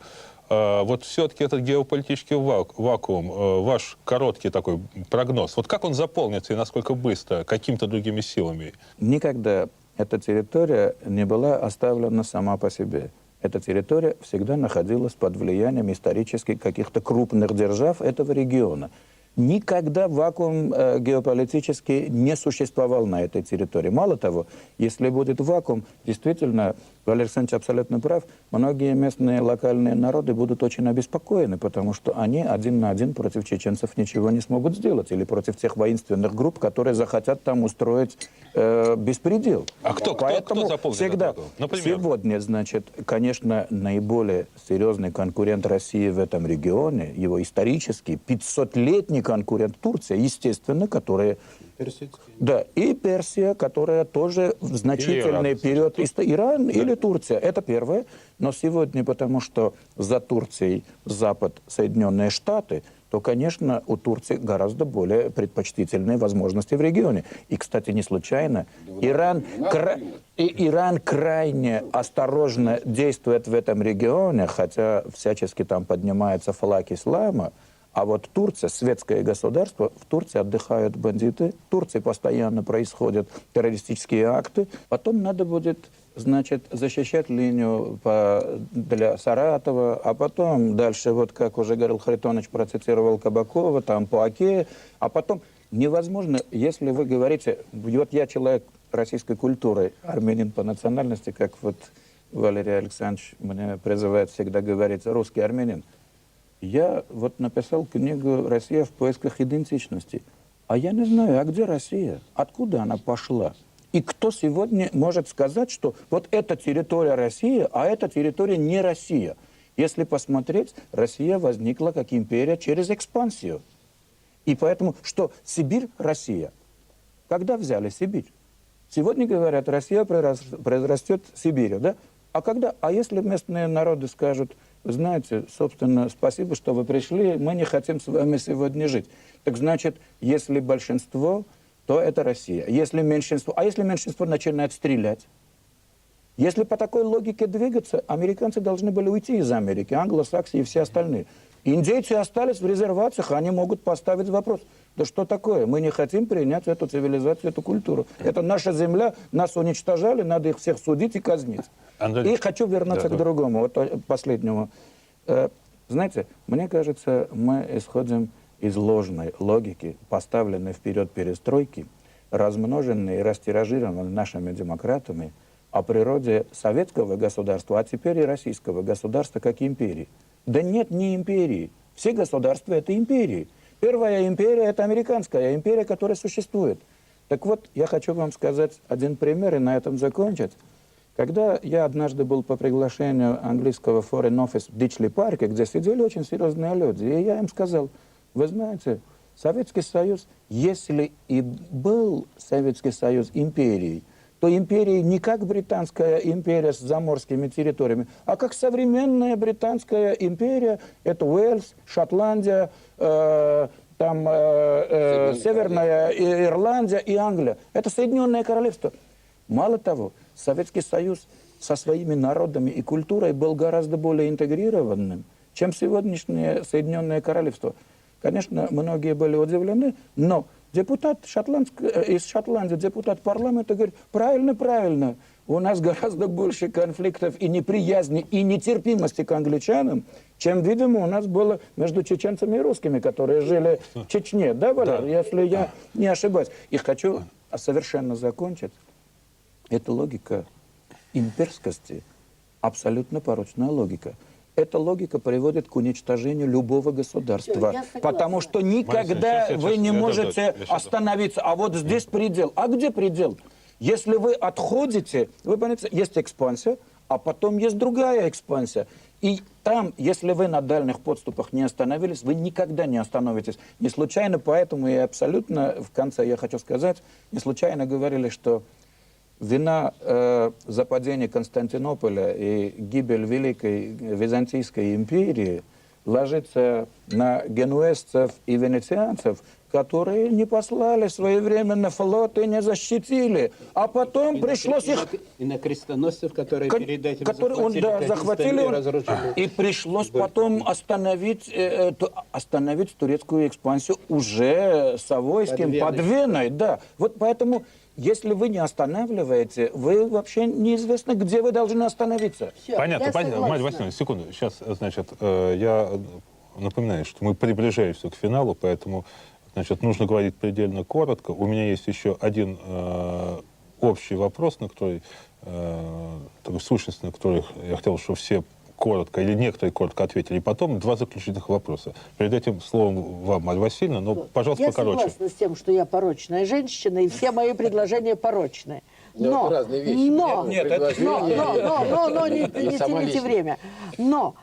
Вот все-таки этот геополитический вакуум, ваш короткий такой прогноз, вот как он заполнится и насколько быстро, какими-то другими силами? Никогда эта территория не была оставлена сама по себе. Эта территория всегда находилась под влиянием исторически каких-то крупных держав этого региона. Никогда вакуум геополитический не существовал на этой территории. Мало того, если будет вакуум, действительно, Валерий Александрович абсолютно прав, многие местные локальные народы будут очень обеспокоены, потому что они один на один против чеченцев ничего не смогут сделать, или против тех воинственных групп, которые захотят там устроить беспредел. А кто заполнит всегда, сегодня, значит, конечно, наиболее серьезный конкурент России в этом регионе, его исторический, 500-летний конкурент Турция, естественно, которая... Да, и Персия, которая тоже в значительный период... Иран или Турция, это первое. Но сегодня, потому что за Турцией Запад, Соединенные Штаты, то, конечно, у Турции гораздо более предпочтительные возможности в регионе. И, кстати, не случайно, Иран крайне осторожно действует в этом регионе, хотя всячески там поднимается флаг ислама. А вот Турция, светское государство, в Турции отдыхают бандиты, в Турции постоянно происходят террористические акты. Потом надо будет, значит, защищать линию для Саратова, а потом дальше, вот как уже Гавриил Харитонович процитировал Кабакова, там по Оке, а потом невозможно, если вы говорите, вот я человек российской культуры, армянин по национальности, как вот Валерий Александрович меня призывает всегда говорить, русский армянин. Я вот написал книгу «Россия в поисках идентичности». А я не знаю, а где Россия? Откуда она пошла? И кто сегодня может сказать, что вот эта территория России, а эта территория не Россия? Если посмотреть, Россия возникла как империя через экспансию. И поэтому, что Сибирь – Россия. Когда взяли Сибирь? Сегодня говорят, Россия произрастет Сибирью, да? А когда? А если местные народы скажут, знаете, собственно, спасибо, что вы пришли, мы не хотим с вами сегодня жить. Так значит, если большинство, то это Россия. Если меньшинство, а если меньшинство начинает стрелять? Если по такой логике двигаться, американцы должны были уйти из Америки, англосаксы и все остальные. Индейцы остались в резервациях, они могут поставить вопрос. Да что такое? Мы не хотим принять эту цивилизацию, эту культуру. Это наша земля, нас уничтожали, надо их всех судить и казнить. Андрей... И хочу вернуться к другому, вот последнему. Знаете, мне кажется, мы исходим из ложной логики, поставленной вперед перестройки, размноженной и растиражированной нашими демократами, о природе советского государства, а теперь и российского государства как империи. Да нет, не империи. Все государства — это империи. Первая империя — это американская империя, которая существует. Так вот, я хочу вам сказать один пример и на этом закончить. Когда я однажды был по приглашению английского Foreign Office в Дичли-парке, где сидели очень серьезные люди, и я им сказал, вы знаете, Советский Союз, если и был Советский Союз империей, то империя не как британская империя с заморскими территориями, а как современная британская империя. Это Уэльс, Шотландия, Северная Ирландия и Англия. Это Соединенное Королевство. Мало того, Советский Союз со своими народами и культурой был гораздо более интегрированным, чем сегодняшнее Соединенное Королевство. Конечно, многие были удивлены, но депутат из Шотландии, депутат парламента говорит, правильно, у нас гораздо больше конфликтов и неприязни, и нетерпимости к англичанам, чем, видимо, у нас было между чеченцами и русскими, которые жили в Чечне. Да, Валер, если я не ошибаюсь. И хочу совершенно закончить. Эта логика имперскости абсолютно порочная логика. Эта логика приводит к уничтожению любого государства. Потому что никогда вы не можете остановиться. А вот здесь предел. А где предел? Если вы отходите, вы понимаете, есть экспансия, а потом есть другая экспансия. И там, если вы на дальних подступах не остановились, вы никогда не остановитесь. Не случайно, поэтому и абсолютно в конце я хочу сказать, не случайно говорили, что вина за падение Константинополя и гибель Великой Византийской империи ложится на генуэзцев и венецианцев, которые не послали своевременно флот и не защитили. А потом пришлось их... И на крестоносцев, которые перед этим захватили, и разрушили. И пришлось потом остановить турецкую экспансию уже Савойским, под Веной. Да. Вот поэтому... Если вы не останавливаете, вы вообще неизвестно, где вы должны остановиться. Понятно. Марья Васильевна, секунду. Сейчас, значит, я напоминаю, что мы приближаемся к финалу, поэтому, значит, нужно говорить предельно коротко. У меня есть еще один общий вопрос, на который, такой сущность, на который я хотел, чтобы все коротко или некоторые коротко ответили. И потом два заключительных вопроса. Перед этим словом вам, Марья Васильевна, но, пожалуйста, я покороче. Я согласна с тем, что я порочная женщина, и все мои предложения порочные. Но, разные вещи. не тяните время. Но,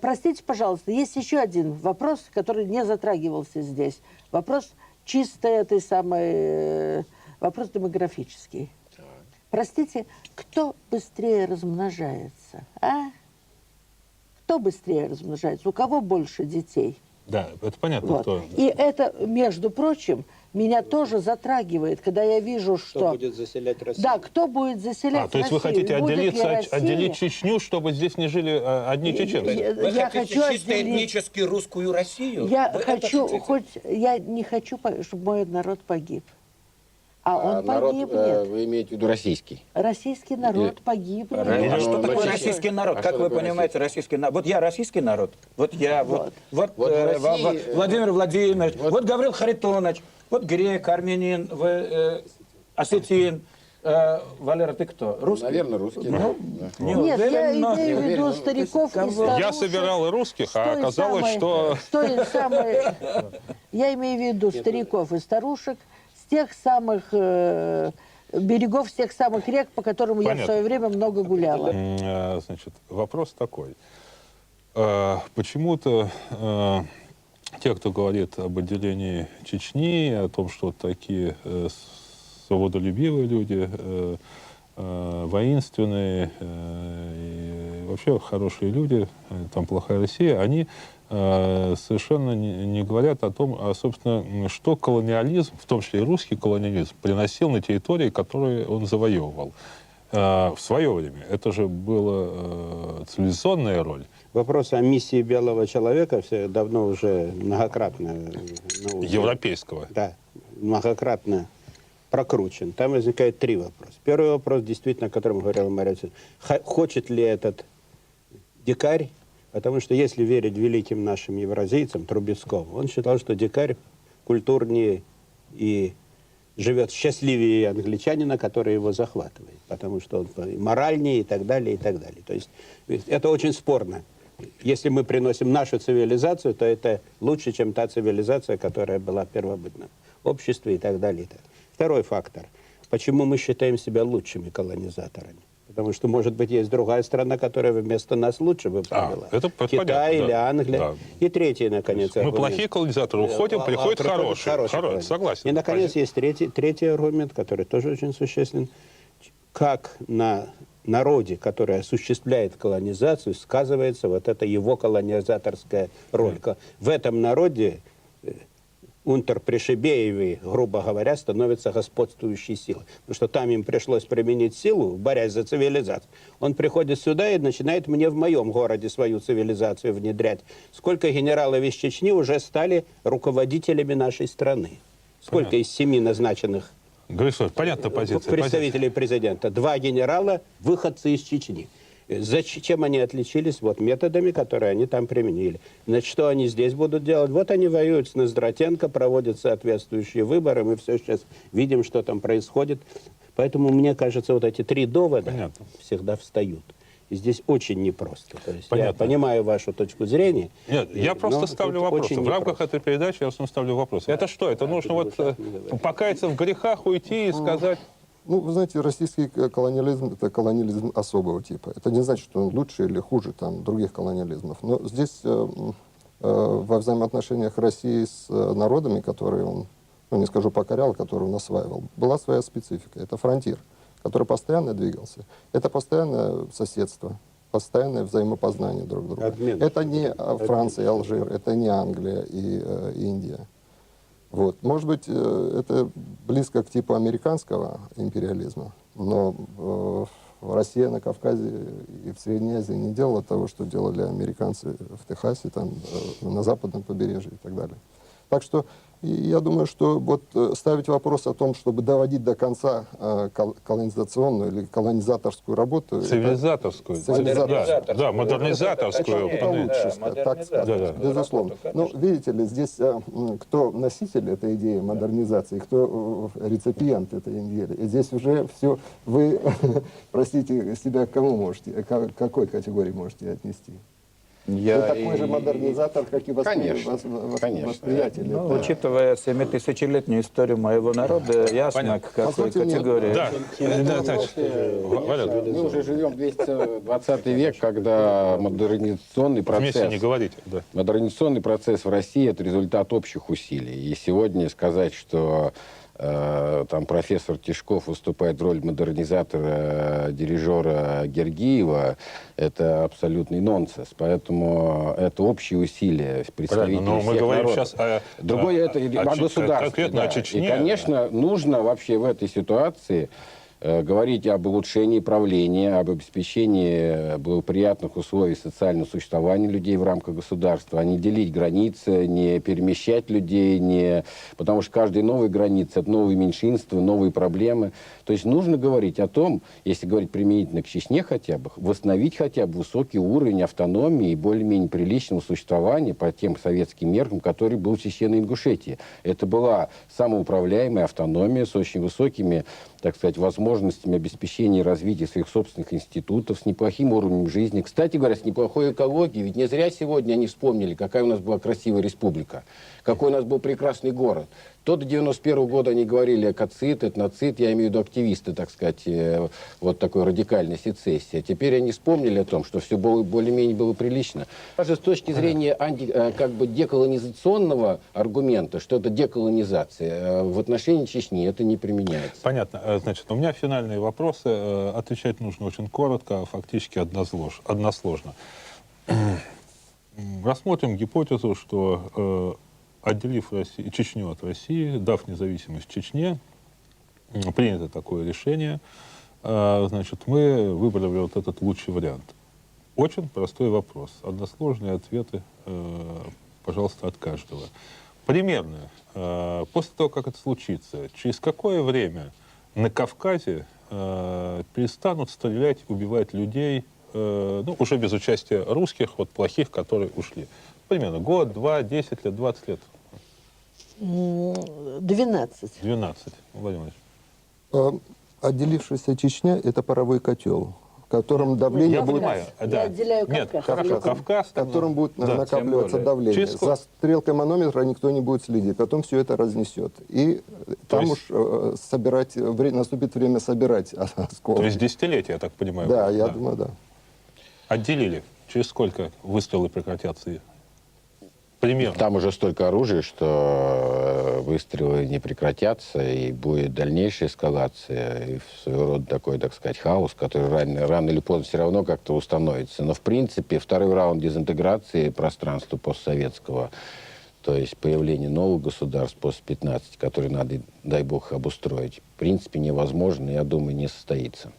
простите, пожалуйста, есть еще один вопрос, который не затрагивался здесь. Вопрос чисто этой самой... Вопрос демографический. Простите, кто быстрее размножается, а? Кто быстрее размножается? У кого больше детей? Да, это понятно. Вот. Кто... И это, между прочим, меня тоже затрагивает, когда я вижу, что... Кто будет заселять Россию? Да, кто будет заселять то есть вы хотите отделить Чечню, чтобы здесь не жили одни чеченцы? Я хочу этнически русскую Россию? Я не хочу, чтобы мой народ погиб. А он погибнет. Вы имеете в виду российский? Российский народ погибнет. А что такое российский народ? Как вы понимаете, российский народ? Вот я российский народ. Вот я, Владимир Владимирович, вот Гаврил Харитонович, вот грек, армянин, осетин. Валера, ты кто? Русский? Наверное, русский. Нет, я имею в виду стариков и старушек. Я собирал и русских, а оказалось, что... Я имею в виду стариков и старушек, тех самых берегов, с тех самых рек, по которым я в свое время много гуляла. Значит, вопрос такой. Почему-то те, кто говорит об отделении Чечни, о том, что такие свободолюбивые люди, воинственные, и вообще хорошие люди, там плохая Россия, они совершенно не говорят о том, собственно, что колониализм, в том числе и русский колониализм, приносил на территории, которые он завоевывал. В свое время это же была цивилизационная роль. Вопрос о миссии белого человека все давно уже многократно Европейского. Да, многократно прокручен. Там возникает три вопроса. Первый вопрос, действительно, о котором говорила Мария Алексеевна. Хочет ли этот дикарь, потому что если верить великим нашим евразийцам, Трубецкому, он считал, что дикарь культурнее и живет счастливее англичанина, который его захватывает, потому что он моральнее и так далее, и так далее. То есть это очень спорно. Если мы приносим нашу цивилизацию, то это лучше, чем та цивилизация, которая была в первобытном обществе и так далее. И так далее. Второй фактор. Почему мы считаем себя лучшими колонизаторами? Потому что, может быть, есть другая страна, которая вместо нас лучше бы правила. Это Китай понятно, или да. Англия. Да. И третий, наконец, Мы аргумент. плохие колонизаторы, уходим, приходит хороший. колонизатор. Согласен. И, наконец, есть третий аргумент, который тоже очень существенен. Как на народе, который осуществляет колонизацию, сказывается вот эта его колонизаторская роль. В этом народе унтер-пришибеевы, грубо говоря, становятся господствующей силой. Потому что там им пришлось применить силу, борясь за цивилизацию. Он приходит сюда и начинает мне в моем городе свою цивилизацию внедрять. Сколько генералов из Чечни уже стали руководителями нашей страны? Сколько из 7 назначенных Понятна позиция. представителей президента? 2 генерала, выходцы из Чечни. Зачем они отличились? Вот методами, которые они там применили. Значит, что они здесь будут делать? Вот они воюют с Ноздратенко, проводят соответствующие выборы. Мы все сейчас видим, что там происходит. Поэтому, мне кажется, вот эти 3 довода всегда встают. И здесь очень непросто. То есть я понимаю вашу точку зрения. Нет, я просто ставлю вопрос. В рамках этой передачи я в основном ставлю вопрос. Это что? Это нужно вот покаяться в грехах, уйти и сказать... Ну, вы знаете, российский колониализм – это колониализм особого типа. Это не значит, что он лучше или хуже там, других колониализмов. Но здесь во взаимоотношениях России с народами, которые он, ну, не скажу покорял, которые он осваивал, была своя специфика. Это фронтир, который постоянно двигался. Это постоянное соседство, постоянное взаимопознание друг друга. Это не Франция и Алжир, это не Англия и Индия. Вот. Может быть, это близко к типу американского империализма, но Россия на Кавказе и в Средней Азии не делала того, что делали американцы в Техасе, там, на западном побережье и так далее. Так что я думаю, что вот ставить вопрос о том, чтобы доводить до конца колонизационную или колонизаторскую работу... Цивилизаторскую. Да, модернизаторскую. Это лучше, так сказать, безусловно. Но видите ли, здесь кто носитель этой идеи модернизации, кто реципиент этой идеи. И здесь уже все, вы, простите, себя к кому можете, к какой категории можете отнести? Вы такой же модернизатор, как и восприятель. Ну, учитывая 7000-летнюю историю моего народа, ясно, к какой категории. Да. Мы уже живем 220 век, когда модернизационный Вместе не процесс... говорите. Да. Модернизационный процесс в России – это результат общих усилий. И сегодня сказать, что там профессор Тишков выступает в роли модернизатора, дирижера Гергиева, это абсолютный нонсенс. Поэтому это общие усилия представителей но мы всех говорим народов. сейчас о Государстве. Конкретно о Чечне. И, конечно, нужно вообще в этой ситуации говорить об улучшении правления, об обеспечении благоприятных условий социального существования людей в рамках государства, а не делить границы, не перемещать людей, потому что каждая новая граница – это новые меньшинства, новые проблемы. То есть нужно говорить о том, если говорить применительно к Чечне хотя бы, восстановить хотя бы высокий уровень автономии и более-менее приличного существования по тем советским меркам, который был в Чечне и Ингушетии. Это была самоуправляемая автономия с очень высокими, так сказать, возможностями обеспечения и развития своих собственных институтов, с неплохим уровнем жизни. Кстати говоря, с неплохой экологией. Ведь не зря сегодня они вспомнили, какая у нас была красивая республика, какой у нас был прекрасный город. То до 91 года они говорили экоцид, этноцид, я имею в виду активисты, так сказать, вот такой радикальной сецессии. Теперь они вспомнили о том, что все более-менее было прилично. Даже с точки зрения как бы деколонизационного аргумента, что это деколонизация, в отношении Чечни это не применяется. Понятно. Значит, у меня финальные вопросы. Отвечать нужно очень коротко, а фактически односложно. Рассмотрим гипотезу, что отделив Чечню от России, дав независимость Чечне, принято такое решение, значит, мы выбрали вот этот лучший вариант. Очень простой вопрос. Односложные ответы, пожалуйста, от каждого. Примерно, после того, как это случится, через какое время на Кавказе перестанут стрелять, убивать людей, ну, уже без участия русских, вот плохих, которые ушли? Примерно год, 2, 10 лет, 20 лет? 12. 12, Владимир Владимирович. Отделившаяся Чечня – это паровой котел, в котором давление Я будет... понимаю. Я отделяю Нет, Кавказ. хорошо, Кавказ. В котором будет Да. накапливаться Тем более. давление. Через сколько? За стрелкой манометра никто не будет следить. Потом все это разнесет. И там есть- уж наступит время собирать осколки. То есть десятилетия, я так понимаю. Да, я думаю, да. Отделили. Через сколько выстрелы прекратятся? Примерно. Там уже столько оружия, что выстрелы не прекратятся, и будет дальнейшая эскалация, и своего рода такой, так сказать, хаос, который рано или поздно все равно как-то установится. Но, в принципе, второй раунд дезинтеграции пространства постсоветского, то есть появление новых государств после 15, которые надо, дай бог, обустроить, в принципе, невозможно, я думаю, не состоится.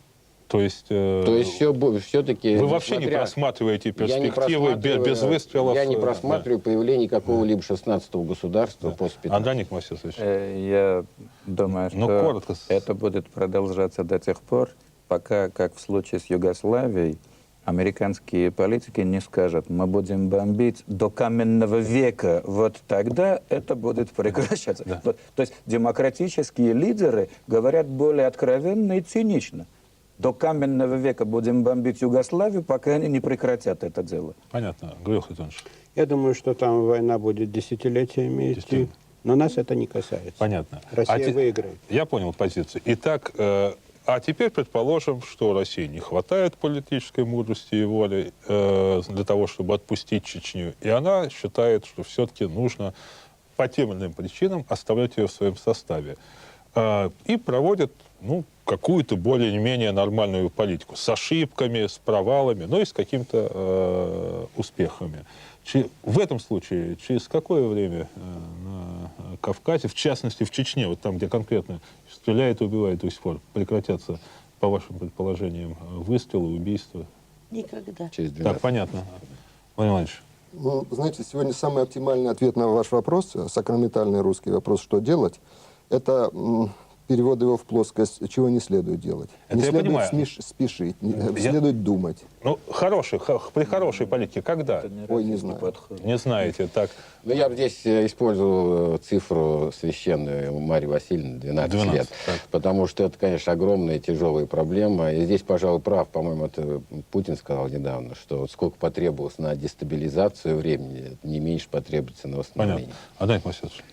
То есть все-таки... вы вообще не просматриваете Я не перспективы без выстрелов? Я не просматриваю появление какого-либо 16-го государства после 15. Андрей Масисович. Я думаю, Ну, что коротко. это будет продолжаться до тех пор, пока, как в случае с Югославией, американские политики не скажут, мы будем бомбить до каменного века, вот тогда это будет прекращаться. Да. Вот, то есть демократические лидеры говорят более откровенно и цинично. До каменного века будем бомбить Югославию, пока они не прекратят это дело. Понятно. Григорий Хатунович. Я думаю, что там война будет десятилетиями идти, Десятилетиями. но нас это не касается. Понятно. Россия выиграет. Я понял позицию. Итак, а теперь предположим, что России не хватает политической мудрости и воли для того, чтобы отпустить Чечню. И она считает, что все-таки нужно по тем или иным причинам оставлять ее в своем составе. И проводит, ну, какую-то более-менее нормальную политику. С ошибками, с провалами, но и с какими-то успехами. В этом случае, через какое время на Кавказе, в частности в Чечне, вот там, где конкретно стреляет и убивает до сих пор, прекратятся, по вашим предположениям, выстрелы, убийства? Никогда. Через 12. Так, понятно. Владимир Владимирович. Ну, знаете, сегодня самый оптимальный ответ на ваш вопрос, сакраментальный русский вопрос, что делать, это перевод его в плоскость, чего не следует делать. Это не я следует понимаю. спешить, следует думать. Ну, при хорошей политике когда? Ой, не знаю. Не знаете, так. Ну, я бы здесь использовал цифру священную Марии Васильевны, 12 лет. так. Потому что это, конечно, огромная тяжелая проблема. И здесь, пожалуй, прав, по-моему, это Путин сказал недавно, что вот сколько потребовалось на дестабилизацию времени, не меньше потребуется на восстановление. Понятно. Андрей Масисович.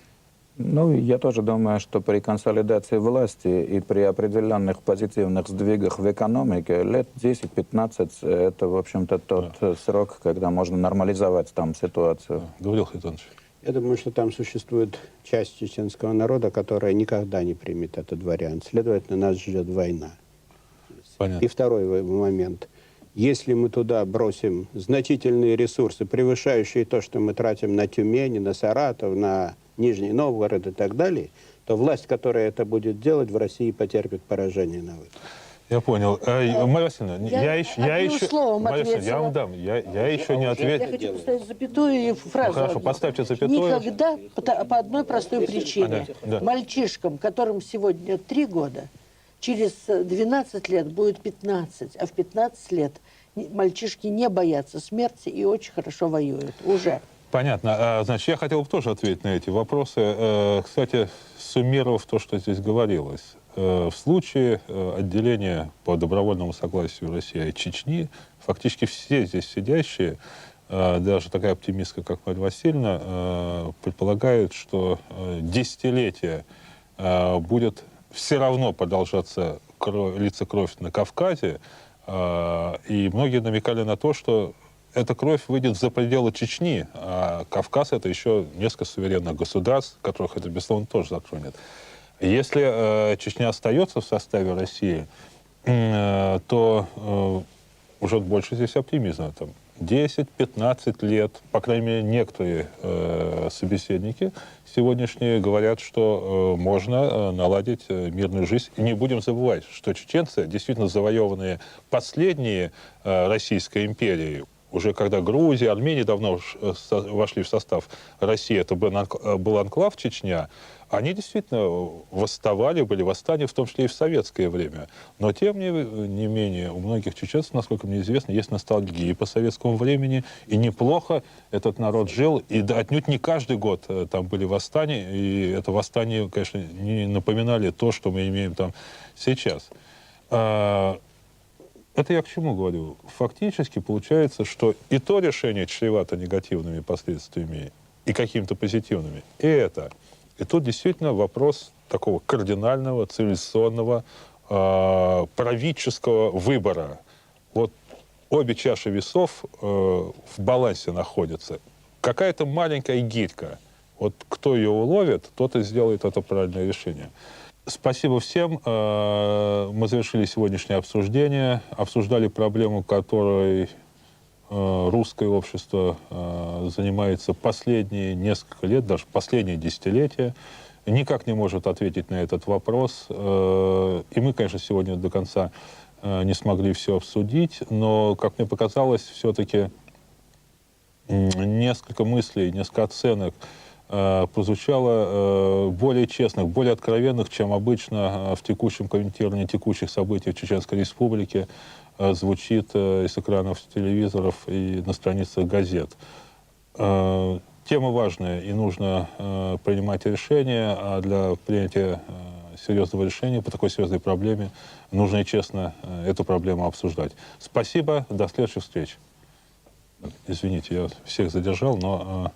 Ну, я тоже думаю, что при консолидации власти и при определенных позитивных сдвигах в экономике лет 10-15 это, в общем-то, тот срок, когда можно нормализовать там ситуацию. Гаврил Хатунович. Я думаю, что там существует часть чеченского народа, которая никогда не примет этот вариант. Следовательно, нас ждет война. Понятно. И второй момент. Если мы туда бросим значительные ресурсы, превышающие то, что мы тратим на Тюмень, на Саратов, на Нижний Новгород и так далее, то власть, которая это будет делать, в России потерпит поражение на выборах. Я понял. Марья Васильевна, я одним еще... словом Марья Васильевна, я вам ответила. дам. Я еще не Я ответил. хочу поставить запятую и фразу. Ну, хорошо, одну. поставьте запятую. Никогда, по одной простой причине. Да. Мальчишкам, которым сегодня 3 года, через 12 лет будет 15, а в 15 лет мальчишки не боятся смерти и очень хорошо воюют. Уже. Понятно. Значит, я хотел бы тоже ответить на эти вопросы. Кстати, суммировав то, что здесь говорилось. В случае отделения по добровольному согласию России от Чечни, фактически все здесь сидящие, даже такая оптимистка, как Марья Васильевна, предполагают, что десятилетия будет все равно продолжаться литься кровь на Кавказе. И многие намекали на то, что эта кровь выйдет за пределы Чечни, а Кавказ — это еще несколько суверенных государств, которых это, безусловно, тоже затронет. Если Чечня остается в составе России, то уже больше здесь оптимизма. Там, 10-15 лет, по крайней мере, некоторые собеседники сегодняшние говорят, что можно наладить мирную жизнь. И не будем забывать, что чеченцы, действительно завоеванные последние Российской империей, уже когда Грузия, Армения давно вошли в состав России, это был анклав Чечня, они действительно восставали, были восстания, в том числе и в советское время. Но, тем не менее, у многих чеченцев, насколько мне известно, есть ностальгия по советскому времени, и неплохо этот народ жил, и отнюдь не каждый год там были восстания, и это восстание, конечно, не напоминали то, что мы имеем там сейчас. Это я к чему говорю? Фактически получается, что и то решение чревато негативными последствиями, и какими-то позитивными, и это. И тут действительно вопрос такого кардинального, цивилизационного, правительского выбора. Вот обе чаши весов в балансе находятся. Какая-то маленькая гирька. Вот кто ее уловит, тот и сделает это правильное решение. Спасибо всем. Мы завершили сегодняшнее обсуждение. Обсуждали проблему, которой русское общество занимается последние несколько лет, даже последние десятилетия. Никак не может ответить на этот вопрос. И мы, конечно, сегодня до конца не смогли все обсудить, но, как мне показалось, все-таки несколько мыслей, несколько оценок прозвучало более честных, более откровенных, чем обычно в текущем комментировании текущих событий в Чеченской Республике звучит из экранов телевизоров и на страницах газет. Тема важная, и нужно принимать решения, а для принятия серьезного решения по такой серьезной проблеме нужно и честно эту проблему обсуждать. Спасибо, до следующих встреч. Извините, я всех задержал, но